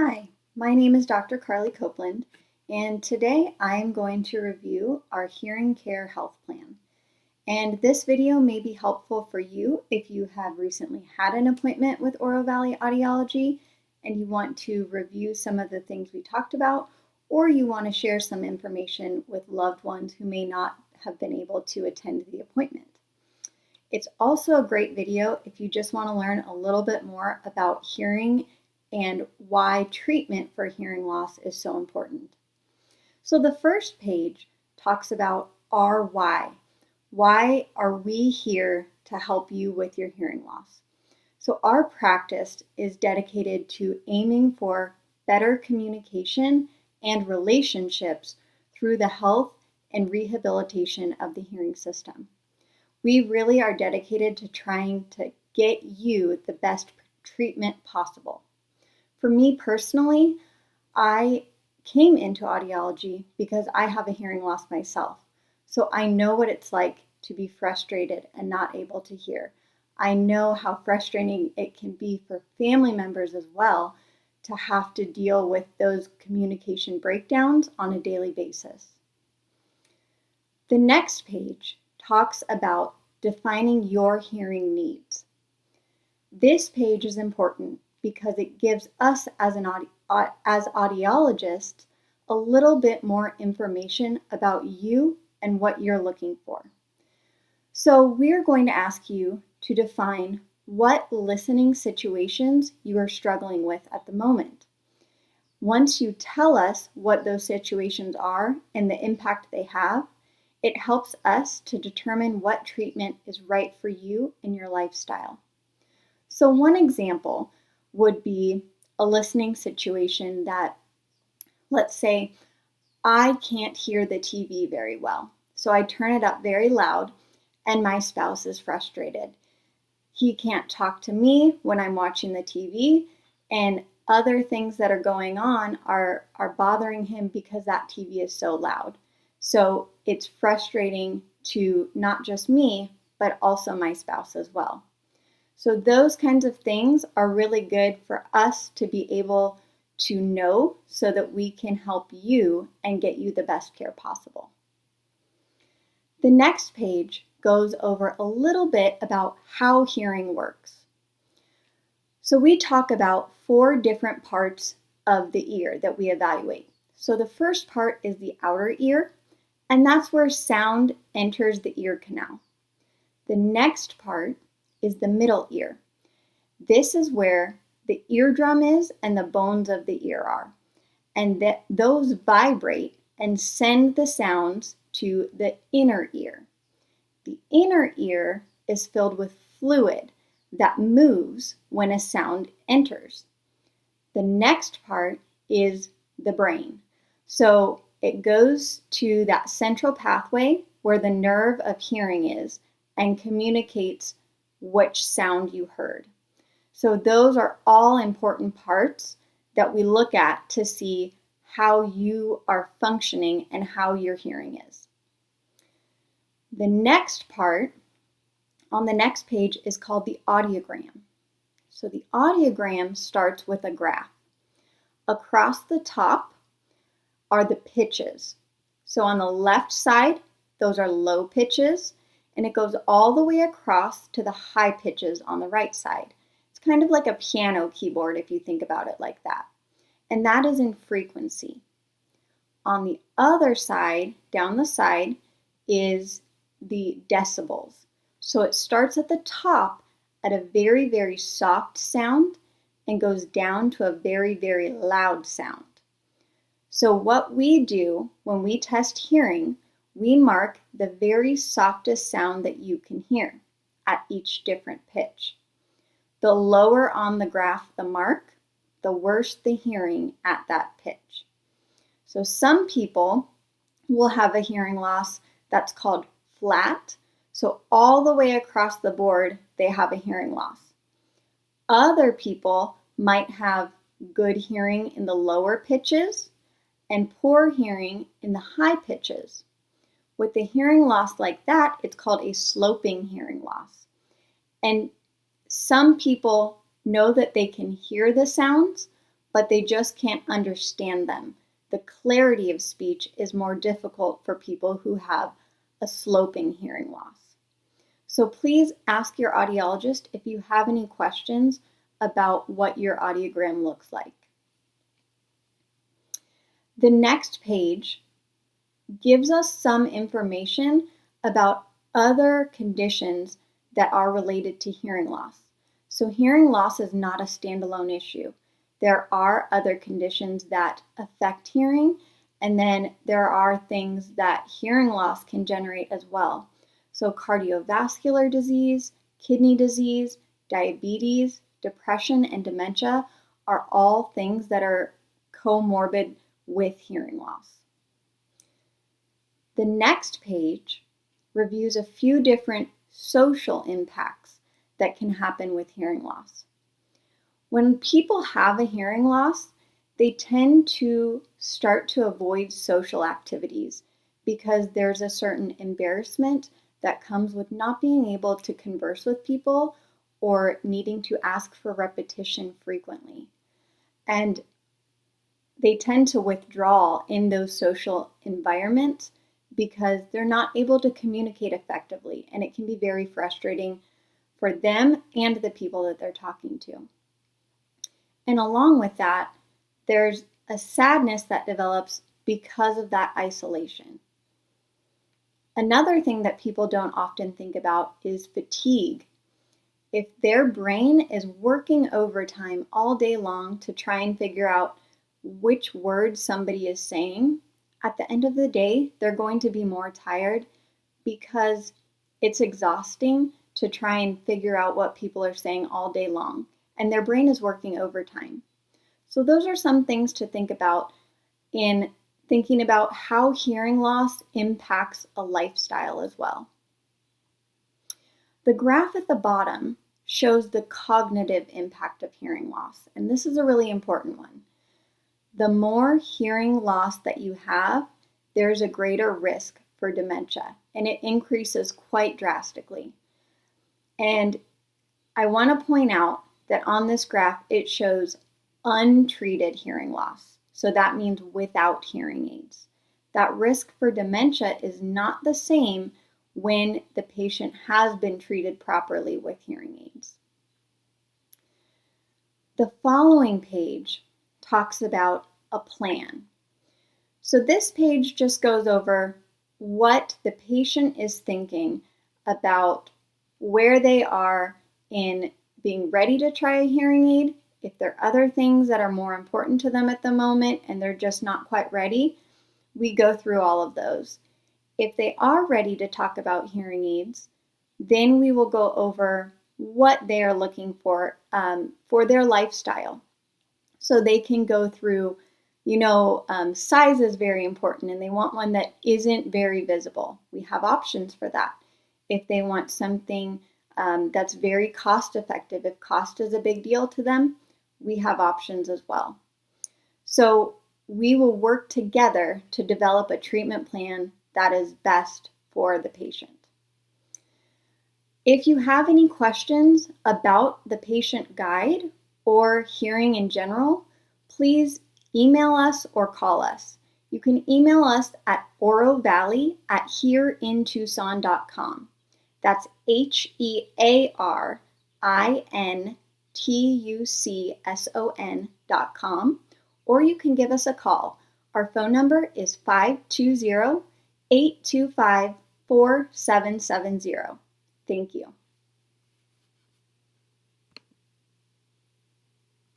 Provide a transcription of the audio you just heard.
Hi, my name is Dr. Carly Copeland, and today I am going to review our hearing care health plan. And this video may be helpful for you if you have recently had an appointment with Oro Valley Audiology and you want to review some of the things we talked about, or you want to share some information with loved ones who may not have been able to attend the appointment. It's also a great video if you just want to learn a little bit more about hearing and why treatment for hearing loss is so important. So the first page talks about our why. Why are we here to help you with your hearing loss? So our practice is dedicated to aiming for better communication and relationships through the health and rehabilitation of the hearing system. We really are dedicated to trying to get you the best treatment possible. For me personally, I came into audiology because I have a hearing loss myself. So I know what it's like to be frustrated and not able to hear. I know how frustrating it can be for family members as well to have to deal with those communication breakdowns on a daily basis. The next page talks about defining your hearing needs. This page is important because it gives us as audiologists a little bit more information about you and what you're looking for. So we're going to ask you to define what listening situations you are struggling with at the moment. Once you tell us what those situations are and the impact they have, it helps us to determine what treatment is right for you and your lifestyle. So one example would be a listening situation that, let's say, I can't hear the TV very well. So I turn it up very loud and my spouse is frustrated. He can't talk to me when I'm watching the TV, and other things that are going on are bothering him because that TV is so loud. So it's frustrating to not just me, but also my spouse as well. So those kinds of things are really good for us to be able to know so that we can help you and get you the best care possible. The next page goes over a little bit about how hearing works. So we talk about 4 different parts of the ear that we evaluate. So the first part is the outer ear, and that's where sound enters the ear canal. The next part is the middle ear. This is where the eardrum is and the bones of the ear are. And those vibrate and send the sounds to the inner ear. The inner ear is filled with fluid that moves when a sound enters. The next part is the brain. So it goes to that central pathway where the nerve of hearing is and communicates which sound you heard. So those are all important parts that we look at to see how you are functioning and how your hearing is. The next part on the next page is called the audiogram. So the audiogram starts with a graph. Across the top are the pitches. So on the left side, those are low pitches, and it goes all the way across to the high pitches on the right side. It's kind of like a piano keyboard if you think about it like that. And that is in frequency. On the other side, down the side, is the decibels. So it starts at the top at a very, very soft sound and goes down to a very, very loud sound. So what we do when we test hearing, we mark the very softest sound that you can hear at each different pitch. The lower on the graph the mark, the worse the hearing at that pitch. So some people will have a hearing loss that's called flat. So all the way across the board, they have a hearing loss. Other people might have good hearing in the lower pitches and poor hearing in the high pitches. With a hearing loss like that, it's called a sloping hearing loss. And some people know that they can hear the sounds, but they just can't understand them. The clarity of speech is more difficult for people who have a sloping hearing loss. So please ask your audiologist if you have any questions about what your audiogram looks like. The next page gives us some information about other conditions that are related to hearing loss. So hearing loss is not a standalone issue. There are other conditions that affect hearing, and then there are things that hearing loss can generate as well. So cardiovascular disease, kidney disease, diabetes, depression, and dementia are all things that are comorbid with hearing loss. The next page reviews a few different social impacts that can happen with hearing loss. When people have a hearing loss, they tend to start to avoid social activities because there's a certain embarrassment that comes with not being able to converse with people or needing to ask for repetition frequently. And they tend to withdraw in those social environments because they're not able to communicate effectively, and it can be very frustrating for them and the people that they're talking to. And along with that, there's a sadness that develops because of that isolation. Another thing that people don't often think about is fatigue. If their brain is working overtime all day long to try and figure out which words somebody is saying, at the end of the day, they're going to be more tired because it's exhausting to try and figure out what people are saying all day long, and their brain is working overtime. So those are some things to think about in thinking about how hearing loss impacts a lifestyle as well. The graph at the bottom shows the cognitive impact of hearing loss, and this is a really important one. The more hearing loss that you have, there's a greater risk for dementia, and it increases quite drastically. And I want to point out that on this graph, it shows untreated hearing loss. So that means without hearing aids. That risk for dementia is not the same when the patient has been treated properly with hearing aids. The following page talks about a plan. So this page just goes over what the patient is thinking about where they are in being ready to try a hearing aid, if there are other things that are more important to them at the moment and they're just not quite ready, we go through all of those. If they are ready to talk about hearing aids, then we will go over what they are looking for their lifestyle. So they can go through, size is very important and they want one that isn't very visible. We have options for that. If they want something that's very cost effective, if cost is a big deal to them, we have options as well. So we will work together to develop a treatment plan that is best for the patient. If you have any questions about the patient guide or hearing in general, please email us or call us. You can email us at orovalley@hearintucson.com. That's HEARINTUCSON.com, or you can give us a call. Our phone number is 520-825-4770. Thank you.